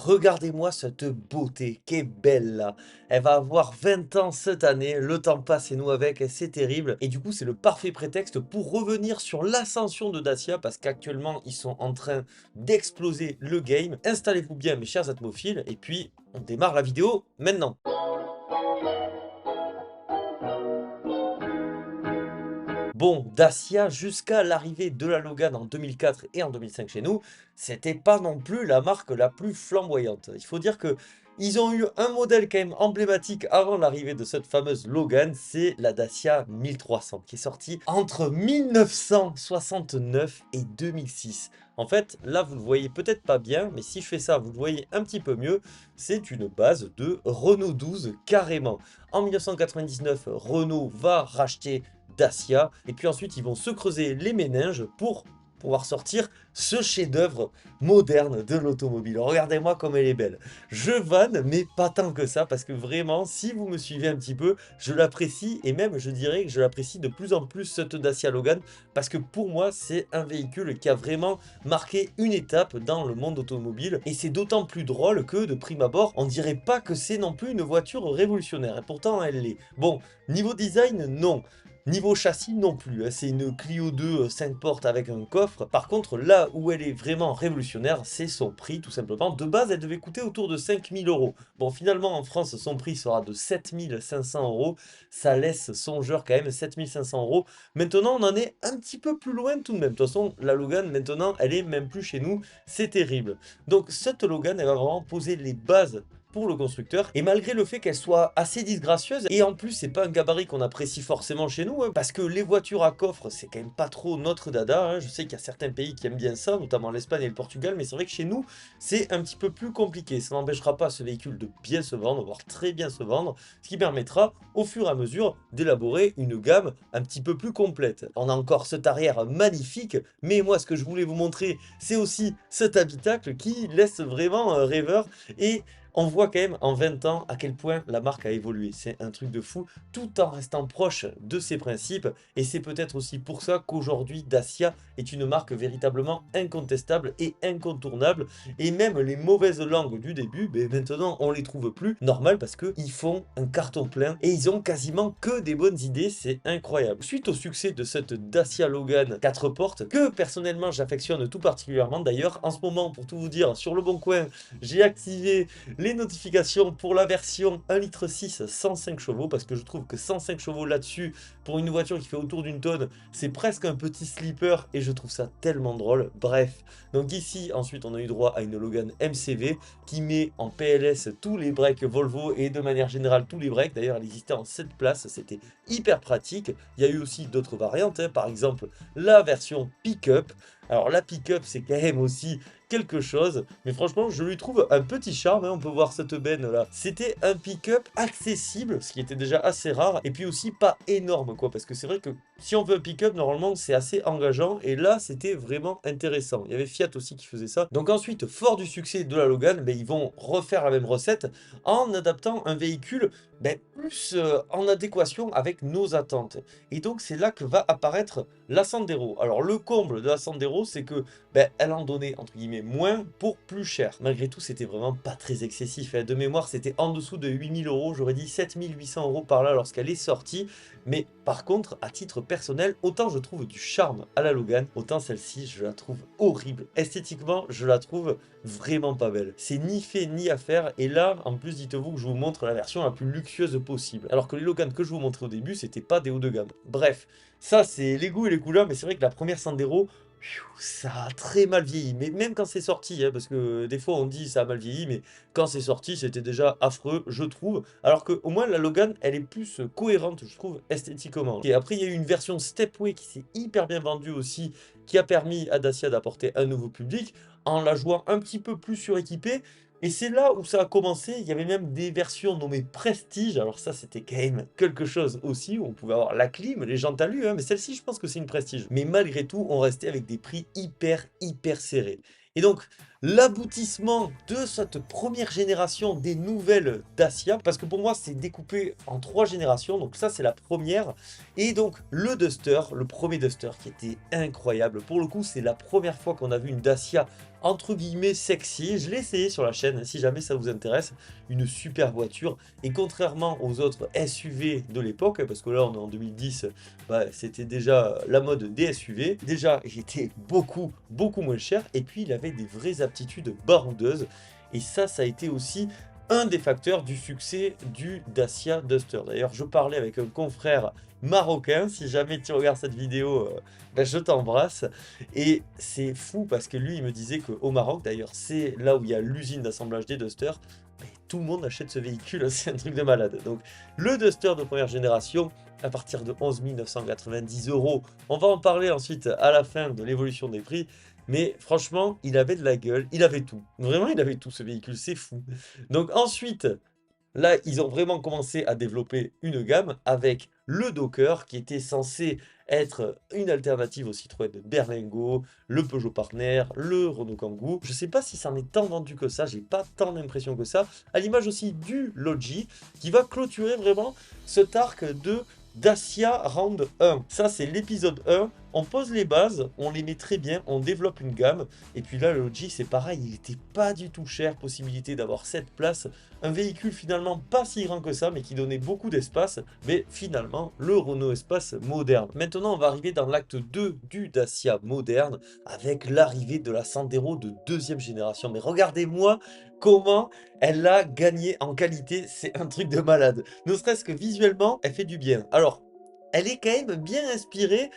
Regardez-moi cette beauté, qu'est belle là. Elle va avoir 20 ans cette année, le temps passe et nous avec, et c'est terrible. Et du coup, c'est le parfait prétexte pour revenir sur l'ascension de Dacia, parce qu'actuellement, ils sont en train d'exploser le game. Installez-vous bien, mes chers atmophiles, et puis on démarre la vidéo maintenant. Bon, Dacia, jusqu'à l'arrivée de la Logan en 2004 et en 2005 chez nous, c'était pas non plus la marque la plus flamboyante. Il faut dire que ils ont eu un modèle quand même emblématique avant l'arrivée de cette fameuse Logan, c'est la Dacia 1300, qui est sortie entre 1969 et 2006. En fait, là, vous le voyez peut-être pas bien, mais si je fais ça, vous le voyez un petit peu mieux, c'est une base de Renault 12 carrément. En 1999, Renault va racheter Dacia. Et puis ensuite, ils vont se creuser les méninges pour pouvoir sortir ce chef-d'œuvre moderne de l'automobile. Regardez-moi comme elle est belle. Je vanne, mais pas tant que ça, parce que vraiment, si vous me suivez un petit peu, je l'apprécie, et même je dirais que je l'apprécie de plus en plus cette Dacia Logan, parce que pour moi, c'est un véhicule qui a vraiment marqué une étape dans le monde automobile, et c'est d'autant plus drôle que, de prime abord, on dirait pas que c'est non plus une voiture révolutionnaire, et pourtant elle l'est. Bon, niveau design, non. Niveau châssis non plus, hein, c'est une Clio 2 5 portes avec un coffre. Par contre, là où elle est vraiment révolutionnaire, c'est son prix tout simplement. De base, elle devait coûter autour de 5000 euros. Bon, finalement, en France, son prix sera de 7500 euros. Ça laisse songeur quand même, 7500 euros. Maintenant, on en est un petit peu plus loin tout de même. De toute façon, la Logan, maintenant, elle est même plus chez nous. C'est terrible. Donc, cette Logan, elle va vraiment poser les bases pour le constructeur, et malgré le fait qu'elle soit assez disgracieuse, et en plus c'est pas un gabarit qu'on apprécie forcément chez nous, hein, parce que les voitures à coffre c'est quand même pas trop notre dada, hein. Je sais qu'il y a certains pays qui aiment bien ça, notamment l'Espagne et le Portugal, mais c'est vrai que chez nous c'est un petit peu plus compliqué. Ça n'empêchera pas ce véhicule de bien se vendre, voire très bien se vendre, ce qui permettra au fur et à mesure d'élaborer une gamme un petit peu plus complète. On a encore cet arrière magnifique, mais moi ce que je voulais vous montrer c'est aussi cet habitacle qui laisse vraiment rêveur, et on voit quand même en 20 ans à quel point la marque a évolué. C'est un truc de fou, tout en restant proche de ses principes. Et c'est peut-être aussi pour ça qu'aujourd'hui, Dacia est une marque véritablement incontestable et incontournable. Et même les mauvaises langues du début, ben maintenant on les trouve plus. Normal, parce qu'ils font un carton plein et ils ont quasiment que des bonnes idées. C'est incroyable. Suite au succès de cette Dacia Logan 4 portes, que personnellement j'affectionne tout particulièrement. D'ailleurs, en ce moment, pour tout vous dire, sur le bon coin, j'ai activé les notifications pour la version 1,6 litre 105 chevaux, parce que je trouve que 105 chevaux là-dessus, pour une voiture qui fait autour d'une tonne, c'est presque un petit sleeper, et je trouve ça tellement drôle. Bref, donc ici, ensuite, on a eu droit à une Logan MCV, qui met en PLS tous les breaks Volvo, et de manière générale tous les breaks. D'ailleurs, elle existait en 7 places, c'était hyper pratique. Il y a eu aussi d'autres variantes, hein, par exemple la version pick-up. Alors la pick-up, c'est quand même aussi quelque chose, mais franchement je lui trouve un petit charme, hein. On peut voir cette benne là, c'était un pick-up accessible, ce qui était déjà assez rare, et puis aussi pas énorme quoi, parce que c'est vrai que si on veut un pick-up normalement c'est assez engageant, et là c'était vraiment intéressant. Il y avait Fiat aussi qui faisait ça. Donc ensuite, fort du succès de la Logan, ben, ils vont refaire la même recette en adaptant un véhicule ben, plus en adéquation avec nos attentes, et donc c'est là que va apparaître la Sandero. Alors le comble de la Sandero, c'est que ben, elle en donnait entre guillemets moins pour plus cher. Malgré tout, c'était vraiment pas très excessif, hein. De mémoire, c'était en dessous de 8000 euros, j'aurais dit 7800 euros par là lorsqu'elle est sortie. Mais par contre, à titre personnel, autant je trouve du charme à la Logan, autant celle-ci, je la trouve horrible. Esthétiquement, je la trouve vraiment pas belle. C'est ni fait ni à faire, et là, en plus, dites-vous que je vous montre la version la plus luxueuse possible. Alors que les Logan que je vous montrais au début, c'était pas des hauts de gamme. Bref, ça c'est les goûts et les couleurs, mais c'est vrai que la première Sandero, ça a très mal vieilli, mais même quand c'est sorti, hein, parce que des fois on dit ça a mal vieilli, mais quand c'est sorti c'était déjà affreux, je trouve. Alors que au moins la Logan, elle est plus cohérente, je trouve, esthétiquement. Et après il y a eu une version Stepway qui s'est hyper bien vendue aussi, qui a permis à Dacia d'apporter un nouveau public, en la jouant un petit peu plus suréquipée. Et c'est là où ça a commencé. Il y avait même des versions nommées Prestige. Alors ça, c'était quand même quelque chose aussi, où on pouvait avoir la clim, les jantes alu, hein, mais celle-ci, je pense que c'est une Prestige. Mais malgré tout, on restait avec des prix hyper serrés. Et donc, l'aboutissement de cette première génération des nouvelles Dacia, parce que pour moi c'est découpé en 3 générations, donc ça c'est la première, et donc le Duster, le premier Duster qui était incroyable, pour le coup c'est la première fois qu'on a vu une Dacia entre guillemets sexy, je l'ai essayé sur la chaîne, hein, si jamais ça vous intéresse, une super voiture, et contrairement aux autres SUV de l'époque, parce que là on est en 2010, bah, c'était déjà la mode des SUV, déjà il était beaucoup moins cher, et puis il avait des vraies aptitudes baroudeuses, et ça a été aussi un des facteurs du succès du Dacia Duster. D'ailleurs, je parlais avec un confrère marocain, si jamais tu regardes cette vidéo, ben, je t'embrasse. Et c'est fou parce que lui, il me disait qu'au Maroc, d'ailleurs, c'est là où il y a l'usine d'assemblage des Duster, ben, tout le monde achète ce véhicule, c'est un truc de malade. Donc, le Duster de première génération, à partir de 11 990 €, on va en parler ensuite à la fin de l'évolution des prix, mais franchement, il avait de la gueule, il avait tout. Vraiment, il avait tout ce véhicule, c'est fou. Donc ensuite, là, ils ont vraiment commencé à développer une gamme avec le Docker qui était censé être une alternative au Citroën de Berlingo, le Peugeot Partner, le Renault Kangoo. Je sais pas si ça en est tant vendu que ça, j'ai pas tant l'impression que ça. À l'image aussi du Logi qui va clôturer vraiment cet arc de Dacia Round 1. Ça, c'est l'épisode 1. On pose les bases, on les met très bien, on développe une gamme. Et puis là, le Logi, c'est pareil, il était pas du tout cher. Possibilité d'avoir 7 places. Un véhicule finalement pas si grand que ça, mais qui donnait beaucoup d'espace. Mais finalement, le Renault Espace moderne. Maintenant, on va arriver dans l'acte 2 du Dacia moderne avec l'arrivée de la Sandero de deuxième génération. Mais regardez-moi comment elle a gagné en qualité, c'est un truc de malade. Ne serait-ce que visuellement, elle fait du bien. Alors, elle est quand même bien inspirée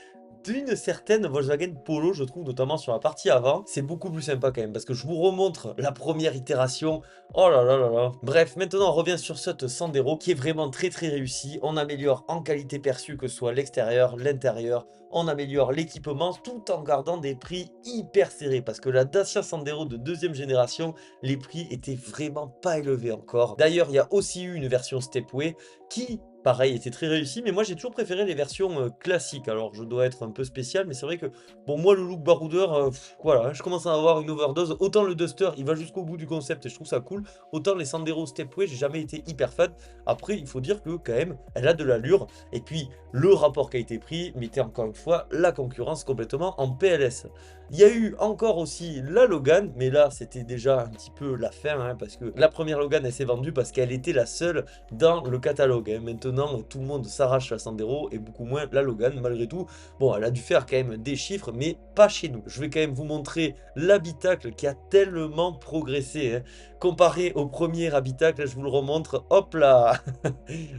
d'une certaine Volkswagen Polo, je trouve, notamment sur la partie avant. C'est beaucoup plus sympa quand même, parce que je vous remontre la première itération. Oh là là là là. Bref, maintenant on revient sur cette Sandero, qui est vraiment très réussie. On améliore en qualité perçue, que ce soit l'extérieur, l'intérieur. On améliore l'équipement, tout en gardant des prix hyper serrés. Parce que la Dacia Sandero de deuxième génération, les prix étaient vraiment pas élevés encore. D'ailleurs, il y a aussi eu une version Stepway qui, pareil, était très réussi, mais moi j'ai toujours préféré les versions classiques. Alors je dois être un peu spécial, mais c'est vrai que, bon, moi le look baroudeur, voilà, hein, je commence à avoir une overdose. Autant le Duster, il va jusqu'au bout du concept et je trouve ça cool. Autant les Sandero Stepway, j'ai jamais été hyper fan. Après, il faut dire que quand même, elle a de l'allure. Et puis, le rapport qualité-prix mettait encore une fois la concurrence complètement en PLS. Il y a eu encore aussi la Logan, mais là c'était déjà un petit peu la fin, hein, parce que la première Logan elle s'est vendue parce qu'elle était la seule dans le catalogue, hein. Maintenant tout le monde s'arrache la Sandero et beaucoup moins la Logan malgré tout. Bon, elle a dû faire quand même des chiffres, mais pas chez nous. Je vais quand même vous montrer l'habitacle qui a tellement progressé, hein. Comparé au premier habitacle, je vous le remontre, hop là.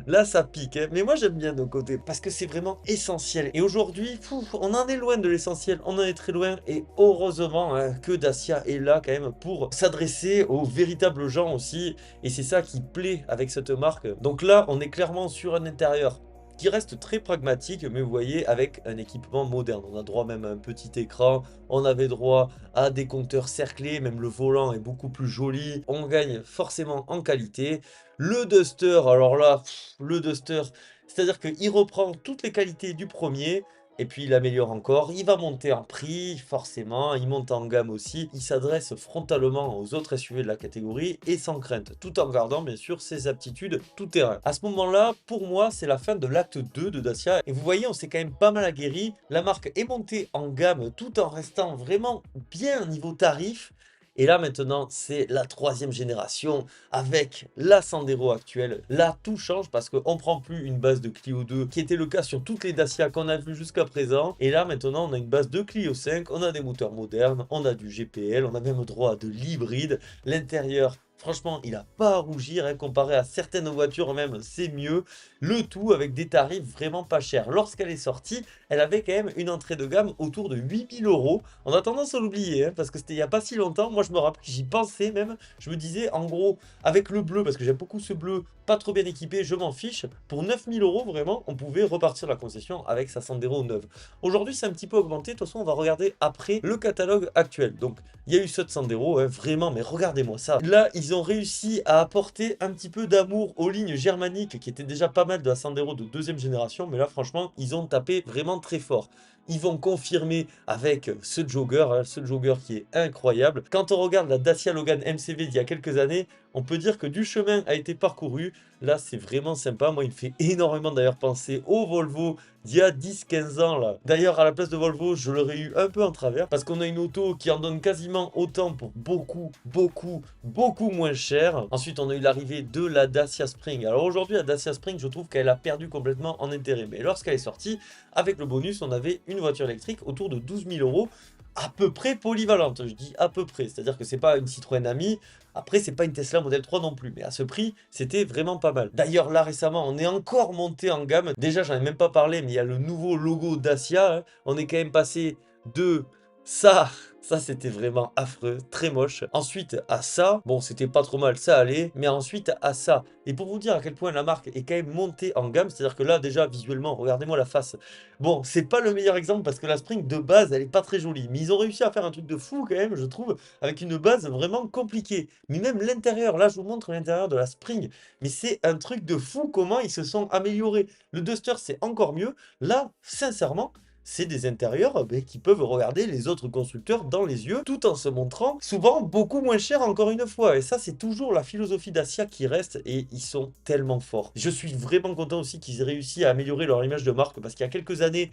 Là ça pique, hein. Mais moi j'aime bien nos côtés parce que c'est vraiment essentiel. Et aujourd'hui, on en est loin de l'essentiel, on en est très loin. Et heureusement hein, que Dacia est là quand même pour s'adresser aux véritables gens aussi. Et c'est ça qui plaît avec cette marque. Donc là, on est clairement sur un intérieur qui reste très pragmatique, mais vous voyez, avec un équipement moderne. On a droit même à un petit écran, on avait droit à des compteurs cerclés, même le volant est beaucoup plus joli. On gagne forcément en qualité. Le Duster, alors là, le Duster, c'est-à-dire qu'il reprend toutes les qualités du premier, et puis il améliore encore, il va monter en prix, forcément, il monte en gamme aussi, il s'adresse frontalement aux autres SUV de la catégorie et sans crainte, tout en gardant bien sûr ses aptitudes tout-terrain. À ce moment-là, pour moi, c'est la fin de l'acte 2 de Dacia, et vous voyez, on s'est quand même pas mal aguerri, la marque est montée en gamme tout en restant vraiment bien niveau tarif. Et là maintenant, c'est la troisième génération avec la Sandero actuelle. Là, tout change parce qu'on prend plus une base de Clio 2 qui était le cas sur toutes les Dacia qu'on a vu jusqu'à présent. Et là maintenant, on a une base de Clio 5, on a des moteurs modernes, on a du GPL, on a même droit à de l'hybride. L'intérieur, franchement, il n'a pas à rougir, hein, comparé à certaines voitures même, c'est mieux. Le tout avec des tarifs vraiment pas chers. Lorsqu'elle est sortie, elle avait quand même une entrée de gamme autour de 8 000 €. On a tendance à l'oublier, hein, parce que c'était il n'y a pas si longtemps. Moi, je me rappelle, j'y pensais même. Je me disais, en gros, avec le bleu, parce que j'aime beaucoup ce bleu, pas trop bien équipé, je m'en fiche. Pour 9 000 € vraiment, on pouvait repartir de la concession avec sa Sandero neuve. Aujourd'hui, c'est un petit peu augmenté. De toute façon, on va regarder après le catalogue actuel. Donc, il y a eu cette Sandero, hein, vraiment, mais regardez-moi ça. Là, ils ont réussi à apporter un petit peu d'amour aux lignes germaniques qui étaient déjà pas mal de la Sandero de deuxième génération. Mais là, franchement, ils ont tapé vraiment très fort. ils vont confirmer avec ce jogger, hein, ce jogger qui est incroyable. Quand on regarde la Dacia Logan MCV d'il y a quelques années, on peut dire que du chemin a été parcouru. Là, c'est vraiment sympa. Moi, il me fait énormément d'ailleurs penser au Volvo d'il y a 10-15 ans là. D'ailleurs, à la place de Volvo, je l'aurais eu un peu en travers parce qu'on a une auto qui en donne quasiment autant pour beaucoup moins cher. Ensuite, on a eu l'arrivée de la Dacia Spring. Alors aujourd'hui, la Dacia Spring, je trouve qu'elle a perdu complètement en intérêt. Mais lorsqu'elle est sortie, avec le bonus, on avait une voiture électrique autour de 12 000 euros, à peu près polyvalente. Je dis à peu près, c'est-à-dire que c'est pas une Citroën Ami. Après, c'est pas une Tesla Model 3 non plus, mais à ce prix, c'était vraiment pas mal. D'ailleurs, là récemment, on est encore monté en gamme. Déjà, j'en ai même pas parlé, mais il y a le nouveau logo Dacia, hein. On est quand même passé de ça, ça c'était vraiment affreux, très moche. Ensuite à ça, bon c'était pas trop mal, ça allait, mais ensuite à ça. Et pour vous dire à quel point la marque est quand même montée en gamme, c'est-à-dire que là déjà visuellement, regardez-moi la face. Bon, c'est pas le meilleur exemple parce que la Spring de base, elle est pas très jolie, mais ils ont réussi à faire un truc de fou quand même, je trouve, avec une base vraiment compliquée. Mais même l'intérieur, là je vous montre l'intérieur de la Spring, mais c'est un truc de fou comment ils se sont améliorés. Le Duster c'est encore mieux. Là, sincèrement, c'est des intérieurs qui peuvent regarder les autres constructeurs dans les yeux, tout en se montrant souvent beaucoup moins cher encore une fois. Et ça, c'est toujours la philosophie Dacia qui reste et ils sont tellement forts. Je suis vraiment content aussi qu'ils aient réussi à améliorer leur image de marque parce qu'il y a quelques années,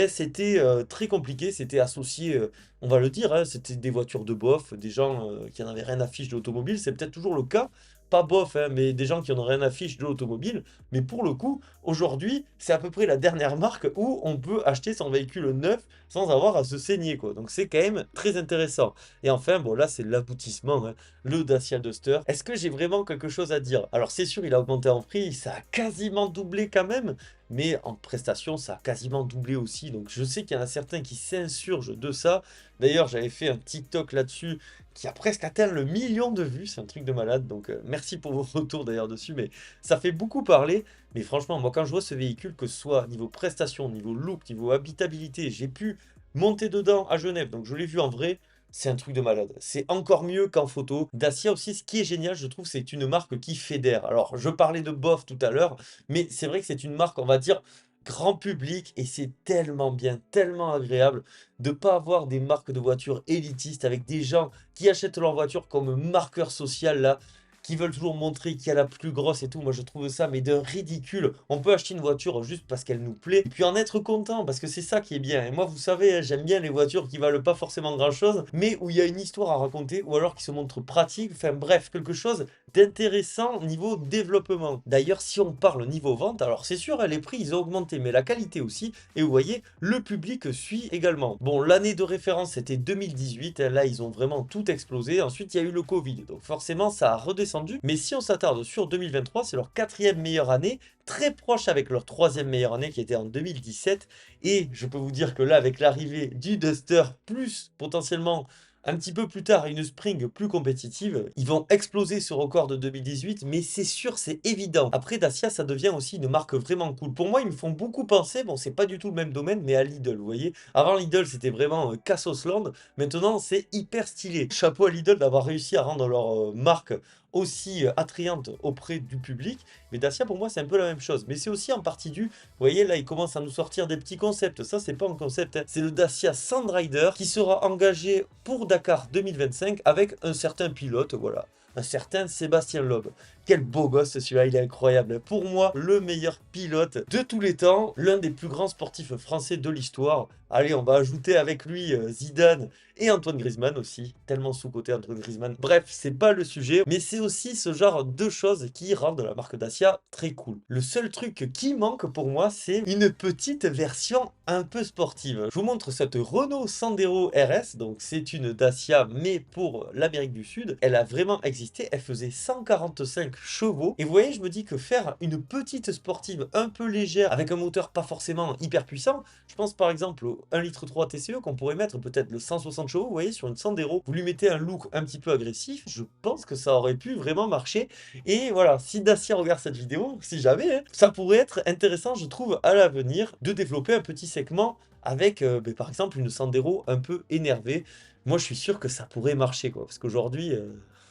c'était très compliqué, c'était associé, on va le dire, hein, c'était des voitures de bof, des gens qui n'en avaient rien à fiche de l'automobile, c'est peut-être toujours le cas, pas bof, hein, mais des gens qui n'en ont rien à fiche de l'automobile, mais pour le coup, aujourd'hui, c'est à peu près la dernière marque où on peut acheter son véhicule neuf sans avoir à se saigner, quoi. Donc c'est quand même très intéressant. Et enfin, bon là, c'est l'aboutissement, hein, le Dacia Duster. Est-ce que j'ai vraiment quelque chose à dire? Alors c'est sûr, il a augmenté en prix, ça a quasiment doublé quand même, mais en prestation, ça a quasiment doublé aussi. Donc je sais qu'il y en a certains qui s'insurgent de ça. D'ailleurs, j'avais fait un TikTok là-dessus qui a presque atteint le million de vues. C'est un truc de malade. Donc merci pour vos retours d'ailleurs dessus. Mais ça fait beaucoup parler. Mais franchement, moi quand je vois ce véhicule, que ce soit niveau prestation, niveau look, niveau habitabilité, j'ai pu monter dedans à Genève. Donc je l'ai vu en vrai. C'est un truc de malade. C'est encore mieux qu'en photo. Dacia aussi, ce qui est génial, je trouve, c'est une marque qui fédère. Alors, je parlais de bof tout à l'heure, mais c'est vrai que c'est une marque, on va dire, grand public, et c'est tellement bien, tellement agréable de ne pas avoir des marques de voitures élitistes avec des gens qui achètent leur voiture comme marqueur social là, qui veulent toujours montrer qui a la plus grosse et tout. Moi, je trouve ça, mais de ridicule. On peut acheter une voiture juste parce qu'elle nous plaît, et puis en être content, parce que c'est ça qui est bien. Et moi, vous savez, hein, j'aime bien les voitures qui valent pas forcément grand-chose, mais où il y a une histoire à raconter, ou alors qui se montrent pratiques. Enfin bref, quelque chose d'intéressant niveau développement. D'ailleurs, si on parle niveau vente, alors c'est sûr, hein, les prix, ils ont augmenté, mais la qualité aussi. Et vous voyez, le public suit également. Bon, l'année de référence, c'était 2018. Hein, là, ils ont vraiment tout explosé. Ensuite, il y a eu le Covid. Donc forcément, ça a redescendu. Mais si on s'attarde sur 2023, c'est leur quatrième meilleure année, très proche avec leur troisième meilleure année qui était en 2017. Et je peux vous dire que là, avec l'arrivée du Duster, plus potentiellement un petit peu plus tard une Spring plus compétitive, ils vont exploser ce record de 2018, mais c'est sûr, c'est évident. Après, Dacia, ça devient aussi une marque vraiment cool. Pour moi, ils me font beaucoup penser, bon, c'est pas du tout le même domaine, mais à Lidl, vous voyez. Avant Lidl, c'était vraiment Cassosland, maintenant, c'est hyper stylé. Chapeau à Lidl d'avoir réussi à rendre leur marque aussi attrayante auprès du public, mais Dacia pour moi c'est un peu la même chose, mais c'est aussi en partie dû, vous voyez là ils commencent à nous sortir des petits concepts, ça c'est pas un concept, hein. C'est le Dacia Sandrider qui sera engagé pour Dakar 2025 avec un certain pilote, voilà, un certain Sébastien Loeb. Quel beau gosse celui-là, il est incroyable. Pour moi, le meilleur pilote de tous les temps, l'un des plus grands sportifs français de l'histoire. Allez, on va ajouter avec lui Zidane et Antoine Griezmann aussi. Tellement sous-coté Antoine Griezmann. Bref, c'est pas le sujet, mais c'est aussi ce genre de choses qui rendent la marque Dacia très cool. Le seul truc qui manque pour moi, c'est une petite version un peu sportive. Je vous montre cette Renault Sandero RS, donc c'est une Dacia mais pour l'Amérique du Sud. Elle a vraiment existé, elle faisait 145 chevaux. Et vous voyez, je me dis que faire une petite sportive un peu légère avec un moteur pas forcément hyper puissant, je pense par exemple au 1,3 litre TCE qu'on pourrait mettre peut-être le 160 chevaux, vous voyez, sur une Sandero, vous lui mettez un look un petit peu agressif, je pense que ça aurait pu vraiment marcher. Et voilà, si Dacia regarde cette vidéo, si jamais, hein, ça pourrait être intéressant, je trouve, à l'avenir, de développer un petit segment avec, par exemple, une Sandero un peu énervée. Moi, je suis sûr que ça pourrait marcher, quoi, parce qu'aujourd'hui...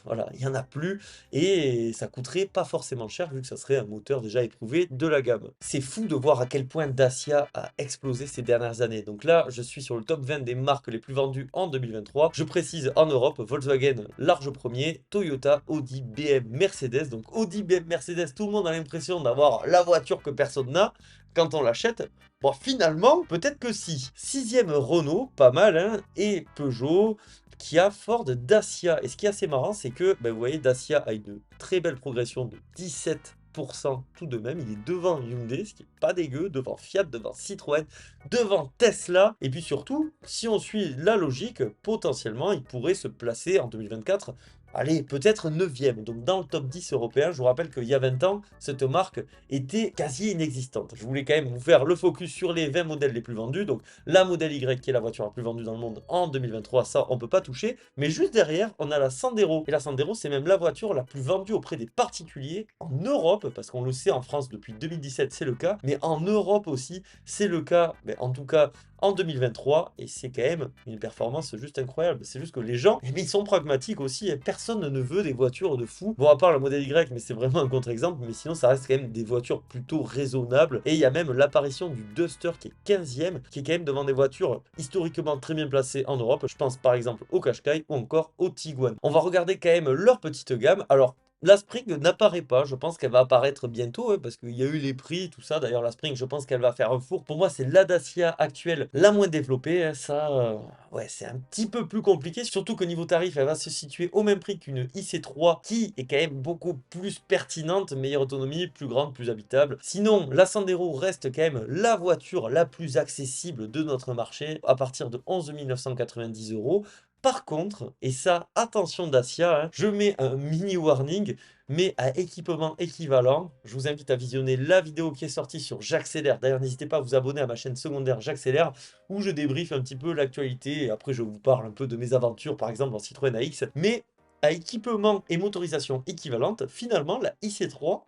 voilà, il y en a plus et ça coûterait pas forcément cher vu que ça serait un moteur déjà éprouvé de la gamme. C'est fou de voir à quel point Dacia a explosé ces dernières années. Donc là, je suis sur le top 20 des marques les plus vendues en 2023. Je précise en Europe, Volkswagen large premier, Toyota, Audi, BM, Mercedes. Donc Audi, BM, Mercedes, tout le monde a l'impression d'avoir la voiture que personne n'a quand on l'achète. Bon, finalement, peut-être que si. Sixième Renault, pas mal, hein, et Peugeot, Kia, Ford, Dacia. Et ce qui est assez marrant, c'est que, ben, vous voyez, Dacia a une très belle progression de 17% tout de même. Il est devant Hyundai, ce qui n'est pas dégueu, devant Fiat, devant Citroën, devant Tesla. Et puis surtout, si on suit la logique, potentiellement, il pourrait se placer en 2024. Allez, peut-être 9e. Donc dans le top 10 européen, je vous rappelle qu'il y a 20 ans, cette marque était quasi inexistante. Je voulais quand même vous faire le focus sur les 20 modèles les plus vendus. Donc la Model Y qui est la voiture la plus vendue dans le monde en 2023, ça on peut pas toucher. Mais juste derrière, on a la Sandero. Et la Sandero, c'est même la voiture la plus vendue auprès des particuliers en Europe, parce qu'on le sait en France depuis 2017, c'est le cas. Mais en Europe aussi, c'est le cas. Mais en tout cas, en 2023, et c'est quand même une performance juste incroyable. C'est juste que les gens, eh bien, ils sont pragmatiques aussi, et personne ne veut des voitures de fou. Bon, à part la Model Y, mais c'est vraiment un contre-exemple, mais sinon ça reste quand même des voitures plutôt raisonnables. Et il y a même l'apparition du Duster qui est 15e, qui est quand même devant des voitures historiquement très bien placées en Europe. Je pense par exemple au Qashqai ou encore au Tiguan. On va regarder quand même leur petite gamme. Alors, la Spring n'apparaît pas, je pense qu'elle va apparaître bientôt, parce qu'il y a eu les prix, tout ça. D'ailleurs, la Spring, je pense qu'elle va faire un four. Pour moi, c'est la Dacia actuelle la moins développée, hein. Ça, ouais, c'est un petit peu plus compliqué, surtout que niveau tarif, elle va se situer au même prix qu'une IC3, qui est quand même beaucoup plus pertinente, meilleure autonomie, plus grande, plus habitable. Sinon, la Sandero reste quand même la voiture la plus accessible de notre marché, à partir de 11 990 €. Par contre, et ça, attention Dacia, hein, je mets un mini warning, mais à équipement équivalent, je vous invite à visionner la vidéo qui est sortie sur J'accélère. D'ailleurs, n'hésitez pas à vous abonner à ma chaîne secondaire J'accélère, où je débriefe un petit peu l'actualité, et après je vous parle un peu de mes aventures, par exemple en Citroën AX. Mais à équipement et motorisation équivalente, finalement, la IC3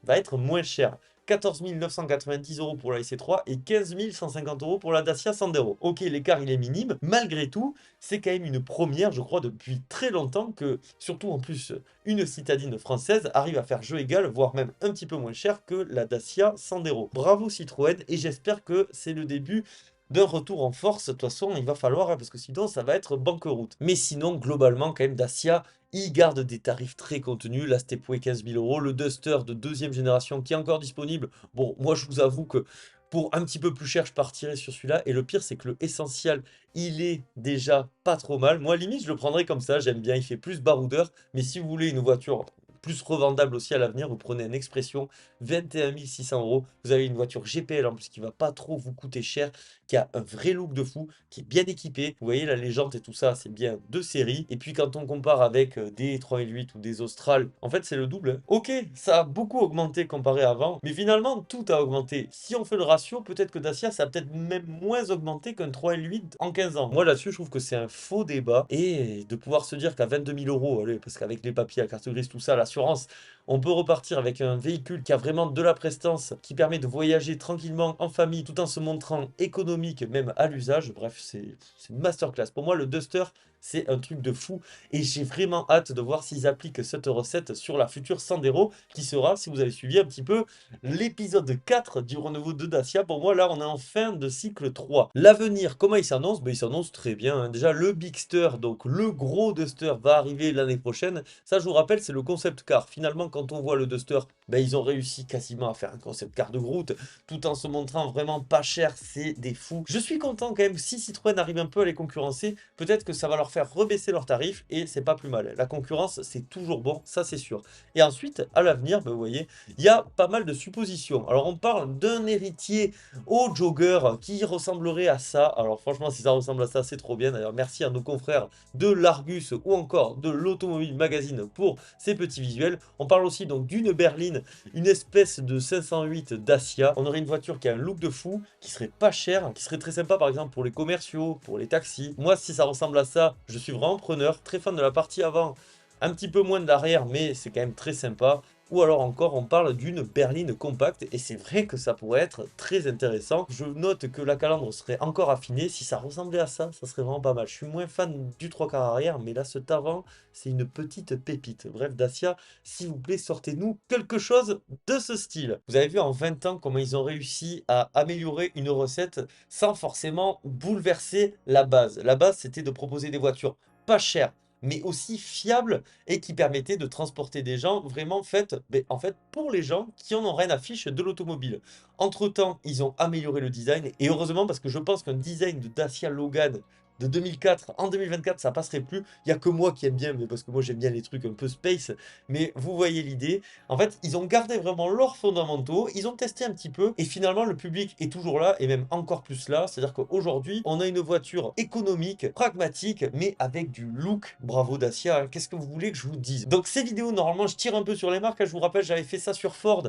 va être moins chère. 14 990 € pour la IC3 et 15 150 € pour la Dacia Sandero. Ok, l'écart il est minime, malgré tout, c'est quand même une première, je crois, depuis très longtemps que, surtout en plus, une citadine française arrive à faire jeu égal, voire même un petit peu moins cher que la Dacia Sandero. Bravo Citroën, et j'espère que c'est le début d'un retour en force. De toute façon, il va falloir, hein, parce que sinon, ça va être banqueroute. Mais sinon, globalement, quand même, Dacia, il garde des tarifs très contenus. La Stepway 15 000 €, le Duster de deuxième génération qui est encore disponible. Bon, moi, je vous avoue que pour un petit peu plus cher, je partirais sur celui-là. Et le pire, c'est que le Essential, il est déjà pas trop mal. Moi, limite, je le prendrais comme ça. J'aime bien, il fait plus baroudeur. Mais si vous voulez une voiture plus revendable aussi à l'avenir, vous prenez une Expression, 21 600 €. Vous avez une voiture GPL en plus qui va pas trop vous coûter cher, qui a un vrai look de fou, qui est bien équipé. Vous voyez, la légende et tout ça, c'est bien de série. Et puis quand on compare avec des 3008 ou des Austral, en fait, c'est le double, hein. Ok, ça a beaucoup augmenté comparé à avant, mais finalement, tout a augmenté. Si on fait le ratio, peut-être que Dacia, ça a peut-être même moins augmenté qu'un 3008 en 15 ans. Moi, là-dessus, je trouve que c'est un faux débat. Et de pouvoir se dire qu'à 22 000 €, allez, parce qu'avec les papiers, la carte grise, tout ça, l'assurance, on peut repartir avec un véhicule qui a vraiment de la prestance, qui permet de voyager tranquillement en famille tout en se montrant économique même à l'usage. Bref, c'est une masterclass. Pour moi, le Duster, c'est un truc de fou et j'ai vraiment hâte de voir s'ils appliquent cette recette sur la future Sandero qui sera, si vous avez suivi un petit peu, l'épisode 4 du renouveau de Dacia. Pour moi, là, on est en fin de cycle 3. L'avenir, comment il s'annonce? Ben, il s'annonce très bien, hein. Déjà, le Bigster, donc le gros Duster, va arriver l'année prochaine. Ça, je vous rappelle, c'est le concept car. Finalement, quand on voit le Duster, ben, ils ont réussi quasiment à faire un concept car de route tout en se montrant vraiment pas cher. C'est des fous. Je suis content quand même, si Citroën arrive un peu à les concurrencer, peut-être que ça va leur faire rebaisser leurs tarifs et c'est pas plus mal. La concurrence, c'est toujours bon, ça c'est sûr. Et ensuite, à l'avenir, ben, vous voyez, il y a pas mal de suppositions. Alors, on parle d'un héritier au Jogger qui ressemblerait à ça. Alors, franchement, si ça ressemble à ça, c'est trop bien. D'ailleurs, merci à nos confrères de l'Argus ou encore de l'Automobile Magazine pour ces petits visuels. On parle aussi donc d'une berline, une espèce de 508 Dacia. On aurait une voiture qui a un look de fou, qui serait pas cher, qui serait très sympa par exemple pour les commerciaux, pour les taxis. Moi, si ça ressemble à ça, je suis vraiment preneur, très fan de la partie avant, un petit peu moins de l'arrière, mais c'est quand même très sympa. ou alors encore on parle d'une berline compacte, et c'est vrai que ça pourrait être très intéressant. Je note que la calandre serait encore affinée, si ça ressemblait à ça, ça serait vraiment pas mal. Je suis moins fan du 3/4 arrière, mais là cet avant, c'est une petite pépite. Bref, Dacia, s'il vous plaît, sortez-nous quelque chose de ce style. Vous avez vu en 20 ans comment ils ont réussi à améliorer une recette sans forcément bouleverser la base. La base, c'était de proposer des voitures pas chères, mais aussi fiables et qui permettaient de transporter des gens vraiment faites, ben, en fait, pour les gens qui en ont rien à fiche de l'automobile. Entre-temps, ils ont amélioré le design, et heureusement, parce que je pense qu'un design de Dacia Logan de 2004, en 2024, ça passerait plus. Il n'y a que moi qui aime bien, mais parce que moi j'aime bien les trucs un peu space, mais vous voyez l'idée. En fait, ils ont gardé vraiment leurs fondamentaux, ils ont testé un petit peu, et finalement le public est toujours là, et même encore plus là. C'est-à-dire qu'aujourd'hui, on a une voiture économique, pragmatique, mais avec du look. Bravo Dacia, qu'est-ce que vous voulez que je vous dise? Donc ces vidéos, normalement, je tire un peu sur les marques. Je vous rappelle, j'avais fait ça sur Ford.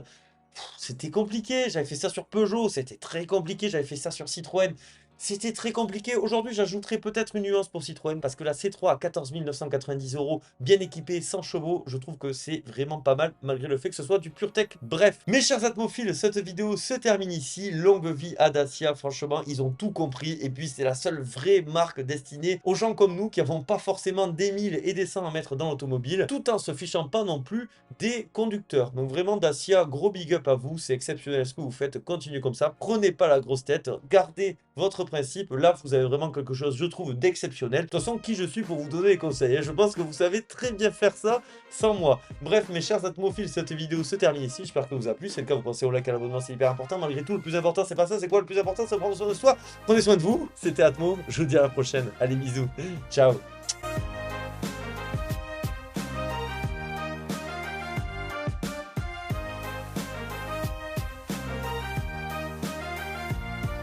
C'était compliqué, j'avais fait ça sur Peugeot, c'était très compliqué, j'avais fait ça sur Citroën, c'était très compliqué. Aujourd'hui, j'ajouterai peut-être une nuance pour Citroën, parce que la C3 à 14 990 €, bien équipée, 100 chevaux, je trouve que c'est vraiment pas mal, malgré le fait que ce soit du pur tech. Bref, mes chers atmophiles, cette vidéo se termine ici. Longue vie à Dacia, franchement, ils ont tout compris, et puis c'est la seule vraie marque destinée aux gens comme nous, qui n'avons pas forcément des 1000 et des 100 à mettre dans l'automobile, tout en se fichant pas non plus des conducteurs. Donc vraiment Dacia, gros big up à vous, c'est exceptionnel ce que vous faites, continuez comme ça, prenez pas la grosse tête, gardez votre principe, là vous avez vraiment quelque chose, je trouve, d'exceptionnel. De toute façon, qui je suis pour vous donner des conseils, hein? Je pense que vous savez très bien faire ça sans moi. Bref, mes chers atmophiles, cette vidéo se termine ici, j'espère que vous a plu. Si c'est le cas, vous pensez au like, à l'abonnement, c'est hyper important. Malgré tout, le plus important, c'est pas ça, c'est quoi le plus important? C'est prendre soin de soi. Prenez soin de vous, c'était Atmo, je vous dis à la prochaine. Allez, bisous, ciao.